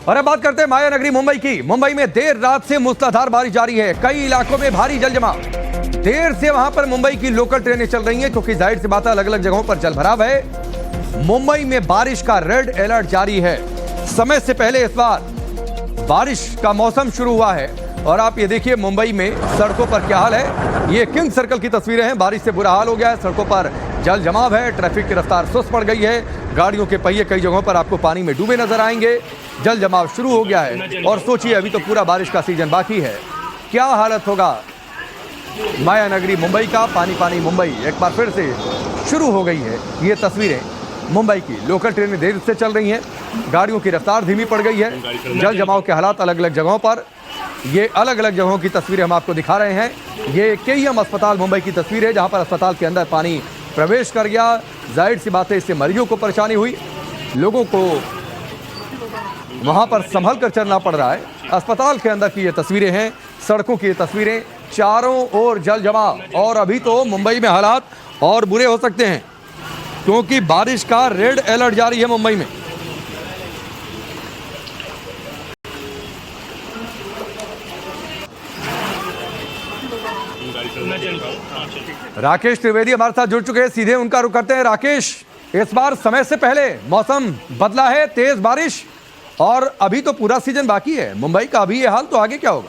और अब बात करते हैं माया नगरी मुंबई की। मुंबई में देर रात से मूसलाधार बारिश जारी है। कई इलाकों में भारी जल जमाव। देर से वहां पर मुंबई की लोकल ट्रेनें चल रही हैं क्योंकि जाहिर सी बात है अलग अलग जगहों पर जल भराव है। मुंबई में बारिश का रेड अलर्ट जारी है। समय से पहले इस बार बारिश का मौसम शुरू हुआ है और आप ये देखिए मुंबई में सड़कों पर क्या हाल है। ये किंग सर्कल की तस्वीरें हैं। बारिश से बुरा हाल हो गया है। सड़कों पर जल जमाव है। ट्रैफिक की रफ्तार सुस्त पड़ गई है। गाड़ियों के पहिए कई जगहों पर आपको पानी में डूबे नजर आएंगे। जल जमाव शुरू हो गया है और सोचिए अभी तो पूरा बारिश का सीजन बाकी है। क्या हालत होगा माया नगरी मुंबई का। पानी पानी मुंबई एक बार फिर से शुरू हो गई है। ये तस्वीरें मुंबई की। लोकल ट्रेनें देर से चल रही हैं। गाड़ियों की रफ्तार धीमी पड़ गई है। जल जमाव के हालात अलग अलग जगहों पर। ये अलग अलग जगहों की तस्वीरें हम आपको दिखा रहे हैं। ये केईएम अस्पताल मुंबई की तस्वीर है जहां पर अस्पताल के अंदर पानी प्रवेश कर गया। जाहिर सी बात है इससे मरीजों को परेशानी हुई। लोगों को वहां पर संभल कर चलना पड़ रहा है। अस्पताल के अंदर की ये तस्वीरें हैं। सड़कों की ये तस्वीरें। चारों ओर जल जमाव और अभी तो मुंबई में हालात और बुरे हो सकते हैं क्योंकि बारिश का रेड अलर्ट जारी है मुंबई में। राकेश त्रिवेदी हमारे साथ जुड़ चुके हैं। सीधे उनका रुख करते हैं। राकेश, इस बार समय से पहले मौसम बदला है, तेज बारिश, और अभी तो पूरा सीजन बाकी है मुंबई का। अभी ये हाल तो आगे क्या होगा?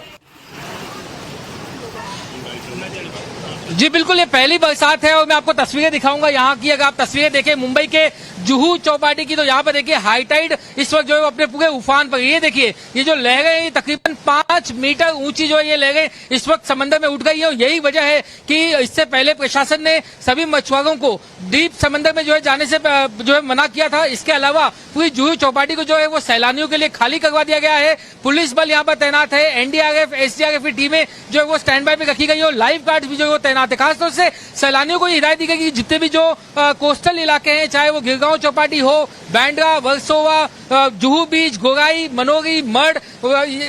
जी बिल्कुल, ये पहली बरसात है और मैं आपको तस्वीरें दिखाऊंगा यहाँ की। अगर आप तस्वीरें देखें मुंबई के जुहू चौपाटी की तो यहाँ पर देखिए हाई टाइड इस वक्त जो है अपने पूरे उफान पर। ये देखिए ये जो लहरें हैं ये तकरीबन 5 मीटर ऊंची जो है ये लहरें इस वक्त समंदर में उठ गई है। और यही वजह है कि इससे पहले प्रशासन ने सभी मछुआरों को डीप समंदर में जो है जाने से जो है मना किया था। इसके अलावा पूरी जुहू चौपाटी को जो है वो सैलानियों के लिए खाली करवा दिया गया है। पुलिस बल यहाँ पर तैनात है। एनडीआरएफ एसडीआरएफ की टीमें जो है वो स्टैंड बाय पे रखी गई है और लाइफ गार्ड भी जो है वो तैनात है। खासतौर से सैलानियों को हिदायत दी गई कि जितने भी जो कोस्टल इलाके हैं, चाहे वो गिरगांव चौपाटी हो, बैंड्रा, वर्सोवा, जुहू बीच, गोगाई, मनोरी, मड,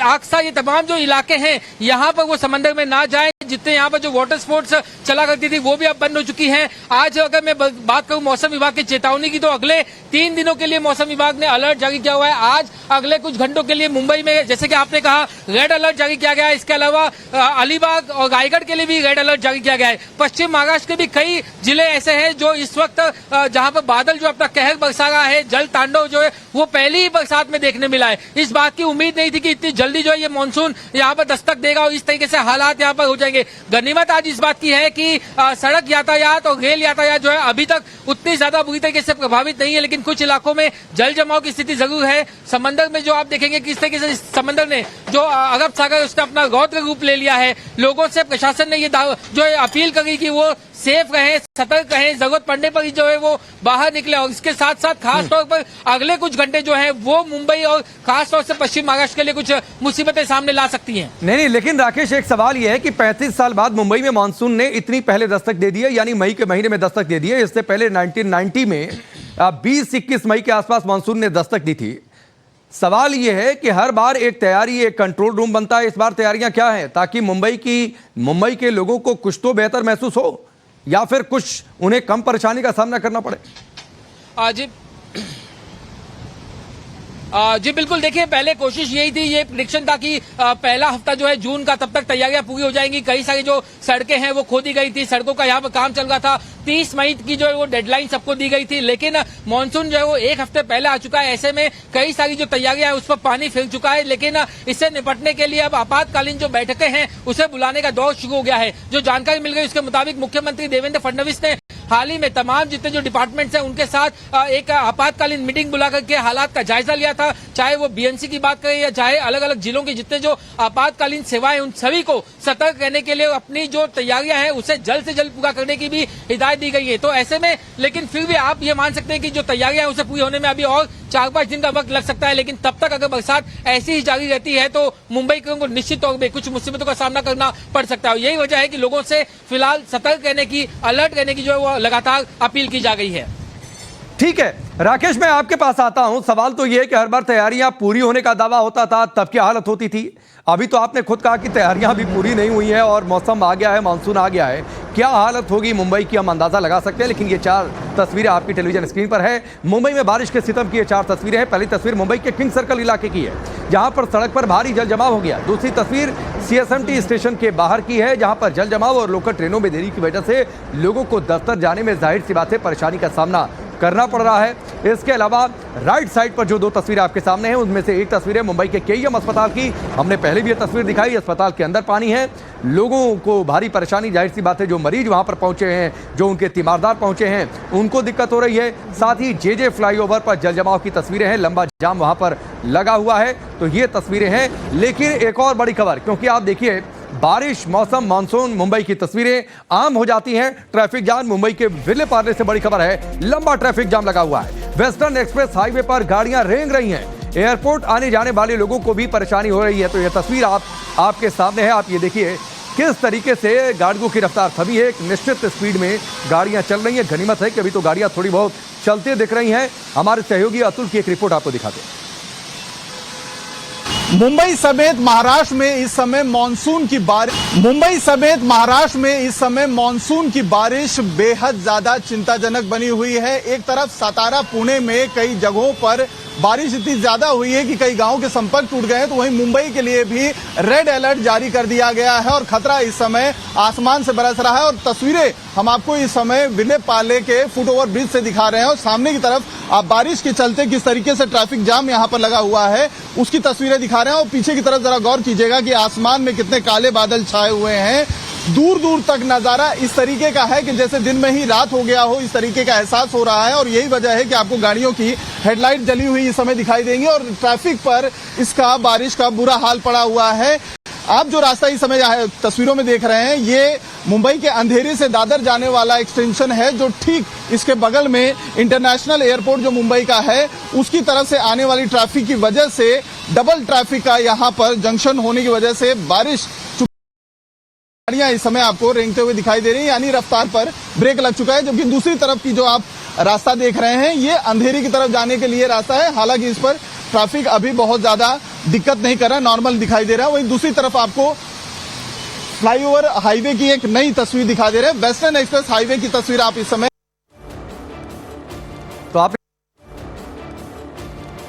आक्सा, ये तमाम जो इलाके हैं यहाँ पर वो समंदर में ना जाए। जितने यहाँ पर जो वाटर स्पोर्ट्स चला करती थी वो भी अब बंद हो चुकी हैं। आज अगर मैं बात करूं मौसम विभाग की चेतावनी की तो अगले 3 दिनों के लिए मौसम विभाग ने अलर्ट जारी किया हुआ है। आज अगले कुछ घंटों के लिए मुंबई में जैसे कि आपने कहा रेड अलर्ट जारी किया गया है। इसके अलावा अलीबाग और रायगढ़ के लिए भी रेड अलर्ट जारी किया गया है। पश्चिम महाराष्ट्र के भी कई जिले ऐसे हैं जो इस वक्त जहां पर बादल जो अपना कहर बरसा रहा है, जल तांडव जो है वो पहली ही बरसात में देखने मिला है। इस बात की उम्मीद नहीं थी कि इतनी जल्दी जो है ये मानसून यहाँ पर दस्तक देगा और इस तरीके से हालात यहाँ पर हो जाएंगे। गनीमत आज इस बात की है कि सड़क यातायात और रेल यातायात जो है अभी तक उतनी ज्यादा बुरी तरीके से प्रभावित नहीं है, लेकिन कुछ इलाकों में जल जमाव की स्थिति जरूर है। समंदर में जो आप देखेंगे किस तरीके से समंदर ने जो अरब सागर उसने अपना रौद्र रूप ले लिया है। लोगों से प्रशासन ने ये जो है अपील करी कि वो सेफ रहें, सतर्क रहें, जरूरत पड़ने पर ही जो है वो बाहर निकले। और इसके साथ साथ खास तौर पर अगले कुछ घंटे जो है वो मुंबई और खास तौर से पश्चिम महाराष्ट्र के लिए कुछ मुसीबतें सामने ला सकती हैं। नहीं, लेकिन राकेश एक सवाल यह है कि 35 साल बाद मुंबई में मानसून ने इतनी पहले दस्तक दे दी है, यानी मई के महीने में दस्तक दे दी है। इससे पहले 1990 में 20-21 मई के आसपास मानसून ने दस्तक दी थी। सवाल यह है कि हर बार एक तैयारी, एक कंट्रोल रूम बनता है। इस बार तैयारियां क्या हैं ताकि मुंबई के लोगों को कुछ तो बेहतर महसूस हो या फिर कुछ उन्हें कम परेशानी का सामना करना पड़े? जी बिल्कुल, देखिए पहले कोशिश यही थी, ये प्रेडिक्शन था कि पहला हफ्ता जो है जून का तब तक तैयारियां पूरी हो जाएंगी। कई सारी जो सड़कें हैं वो खोदी गई थी, सड़कों का यहाँ पर काम चल रहा था। 30 मई की जो है वो डेडलाइन सबको दी गई थी, लेकिन मानसून जो है वो 1 हफ्ते पहले आ चुका है। ऐसे में कई सारी जो तैयारियां हैं उस पर पानी फिर चुका है, लेकिन इससे निपटने के लिए अब आपातकालीन जो बैठकें हैं उसे बुलाने का दौर शुरू हो गया है। जो जानकारी मिल गई उसके मुताबिक मुख्यमंत्री देवेंद्र फडणवीस ने हाल ही में तमाम जितने जो डिपार्टमेंट्स हैं उनके साथ एक आपातकालीन मीटिंग बुला करके हालात का जायजा लिया था। चाहे वो बीएमसी की बात करें या चाहे अलग अलग जिलों की जितने जो आपातकालीन सेवाएं, उन सभी को सतर्क रहने के लिए अपनी जो तैयारियां हैं उसे जल्द से जल्द पूरा करने की भी हिदायत दी गई है। तो ऐसे में लेकिन फिर भी आप ये मान सकते हैं कि जो तैयारियां हैं उसे पूरी होने में अभी और 4-5 दिन का वक्त लग सकता है। लेकिन तब तक अगर बरसात ऐसी ही जारी रहती है तो मुंबई को निश्चित तौर पर कुछ मुसीबतों का सामना करना पड़ सकता है। यही वजह है कि लोगों से फिलहाल सतर्क रहने की, अलर्ट रहने की जो है वो लगातार अपील की जा गई है। ठीक है राकेश, मैं आपके पास आता हूं। सवाल तो यह है कि हर बार तैयारियां पूरी होने का दावा होता था, तब क्या हालत होती थी? अभी तो आपने खुद कहा कि तैयारियां अभी पूरी नहीं हुई हैं और मौसम आ गया है, मानसून आ गया है। क्या हालत होगी मुंबई की हम अंदाजा लगा सकते हैं, लेकिन ये 4 तस्वीरें आपकी टेलीविजन स्क्रीन पर है। मुंबई में बारिश के सितम की ये 4 तस्वीरें हैं। पहली तस्वीर मुंबई के किंग सर्कल इलाके की है, जहां पर सड़क पर भारी जल जमाव हो गया। दूसरी तस्वीर सीएसएमटी स्टेशन के बाहर की है, जहां पर जल जमाव और लोकल ट्रेनों में देरी की वजह से लोगों को दफ्तर जाने में जाहिर सी बात है परेशानी का सामना करना पड़ रहा है। इसके अलावा राइट साइड पर जो 2 तस्वीरें आपके सामने हैं, उनमें से एक तस्वीर है मुंबई के केईएम अस्पताल की। हमने पहले भी ये तस्वीर दिखाई। अस्पताल के अंदर पानी है, लोगों को भारी परेशानी, जाहिर सी बात है जो मरीज वहां पर पहुंचे हैं, जो उनके तीमारदार पहुंचे हैं, उनको दिक्कत हो रही है। साथ ही जेजे फ्लाईओवर पर जल जमाव की तस्वीरें हैं, लंबा जाम वहां पर लगा हुआ है। तो ये तस्वीरें हैं। लेकिन एक और बड़ी खबर, क्योंकि आप देखिए बारिश, मौसम, मानसून, मुंबई की तस्वीरें आम हो जाती हैं। ट्रैफिक जाम मुंबई के विले पार्ले से बड़ी खबर है, लंबा ट्रैफिक जाम लगा हुआ है। वेस्टर्न एक्सप्रेस हाईवे पर गाड़ियां रेंग रही हैं। एयरपोर्ट आने जाने वाले लोगों को भी परेशानी हो रही है। तो यह तस्वीर आपके सामने है। आप ये देखिए किस तरीके से गाड़ियों की रफ्तार थमी है। एक निश्चित स्पीड में गाड़ियां चल रही हैं। गनीमत है कि अभी तो गाड़ियां थोड़ी बहुत चलते दिख रही हैं। हमारे सहयोगी अतुल की एक रिपोर्ट आपको दिखाते हैं। मुंबई समेत महाराष्ट्र में इस समय मानसून की बारिश बेहद ज्यादा चिंताजनक बनी हुई है। एक तरफ सातारा, पुणे में कई जगहों पर बारिश इतनी ज्यादा हुई है कि कई गांवों के संपर्क टूट गए हैं, तो वहीं मुंबई के लिए भी रेड अलर्ट जारी कर दिया गया है और खतरा इस समय आसमान से बरस रहा है। और तस्वीरें हम आपको इस समय विले पार्ले के फुटओवर ब्रिज से दिखा रहे हैं और सामने की तरफ आप बारिश के चलते किस तरीके से ट्रैफिक जाम यहां पर लगा हुआ है उसकी तस्वीरें दिखा रहे हैं। और पीछे की तरफ जरा गौर कीजिएगा कि आसमान में कितने काले बादल छाए हुए हैं। दूर दूर तक नजारा इस तरीके का है कि जैसे दिन में ही रात हो गया हो, इस तरीके का एहसास हो रहा है। और यही वजह है कि आपको गाड़ियों की हेडलाइट जली हुई इस समय दिखाई देंगी और ट्रैफिक पर इसका बारिश का बुरा हाल पड़ा हुआ है। आप जो रास्ता इस समय तस्वीरों में देख रहे हैं, ये मुंबई के अंधेरी से दादर जाने वाला एक्सटेंशन है, जो ठीक इसके बगल में इंटरनेशनल एयरपोर्ट जो मुंबई का है उसकी तरफ से आने वाली ट्रैफिक की वजह से डबल ट्रैफिक का यहाँ पर जंक्शन होने की वजह से बारिश, गाड़ियां इस समय आपको रेंगते हुए दिखाई दे रही है, यानी रफ्तार पर ब्रेक लग चुका है। जबकि दूसरी तरफ की जो आप रास्ता देख रहे हैं, ये अंधेरी की तरफ जाने के लिए रास्ता है। हालांकि इस पर ट्रैफिक अभी बहुत ज्यादा दिक्कत नहीं कर रहा, नॉर्मल दिखाई दे रहा है। वहीं दूसरी तरफ आपको फ्लाईओवर हाईवे की एक नई तस्वीर दिखा दे रहे हैं। वेस्टर्न एक्सप्रेस हाईवे की तस्वीर आप इस समय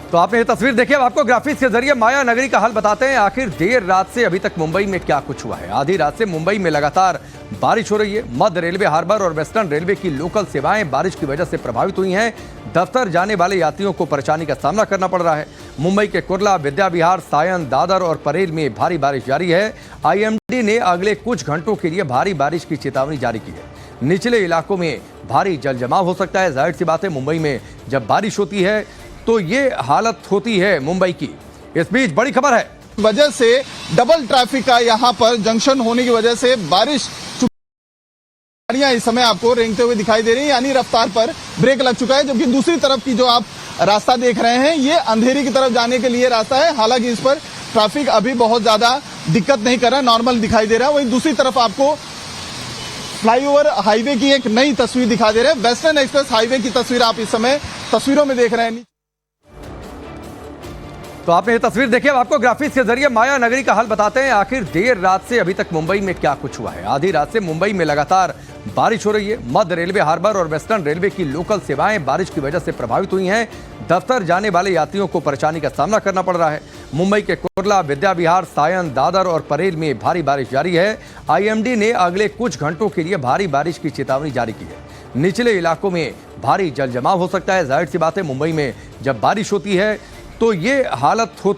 तो आपने ये तस्वीर देखी। अब आपको ग्राफिक्स के जरिए माया नगरी का हाल बताते हैं। आखिर देर रात से अभी तक मुंबई में क्या कुछ हुआ है। आधी रात से मुंबई में लगातार बारिश हो रही है। मध्य रेलवे, हार्बर और वेस्टर्न रेलवे की लोकल सेवाएं बारिश की वजह से प्रभावित हुई हैं। दफ्तर जाने वाले यात्रियों को परेशानी का सामना करना पड़ रहा है। मुंबई के कुर्ला, विद्या विहार, सायन, दादर और परेल में भारी बारिश जारी है। आईएमडी ने अगले कुछ घंटों के लिए भारी बारिश की चेतावनी जारी की है। निचले इलाकों में भारी जल जमाव हो सकता है। जाहिर सी बात है मुंबई में जब बारिश होती है तो ये हालत होती है मुंबई की। इस बीच बड़ी खबर है, वजह से डबल ट्रैफिक का यहाँ पर जंक्शन होने की वजह से बारिश, गाड़ियां इस समय आपको रेंगते हुए दिखाई दे रही है, यानी रफ्तार पर ब्रेक लग चुका है। जबकि दूसरी तरफ की जो आप रास्ता देख रहे हैं, ये अंधेरी की तरफ जाने के लिए रास्ता है। हालांकि इस पर ट्रैफिक अभी बहुत ज्यादा दिक्कत नहीं कर रहा, नॉर्मल दिखाई दे रहा है। वहीं दूसरी तरफ आपको फ्लाईओवर हाईवे की एक नई तस्वीर दिखा दे रहे हैं। वेस्टर्न एक्सप्रेस हाईवे की तस्वीर आप इस समय तस्वीरों में देख रहे हैं। तो आपने ये तस्वीर देखी। अब आपको ग्राफिक्स के जरिए माया नगरी का हाल बताते हैं। आखिर देर रात से अभी तक मुंबई में क्या कुछ हुआ है। आधी रात से मुंबई में लगातार बारिश हो रही है। मध्य रेलवे, हार्बर और वेस्टर्न रेलवे की लोकल सेवाएं बारिश की वजह से प्रभावित हुई हैं। दफ्तर जाने वाले यात्रियों को परेशानी का सामना करना पड़ रहा है। मुंबई के कुर्ला, विद्या विहार, सायन, दादर और परेल में भारी बारिश जारी है। आईएमडी ने अगले कुछ घंटों के लिए भारी बारिश की चेतावनी जारी की है। निचले इलाकों में भारी जल जमाव हो सकता है। जाहिर सी बात है मुंबई में जब बारिश होती है तो ये हालत होती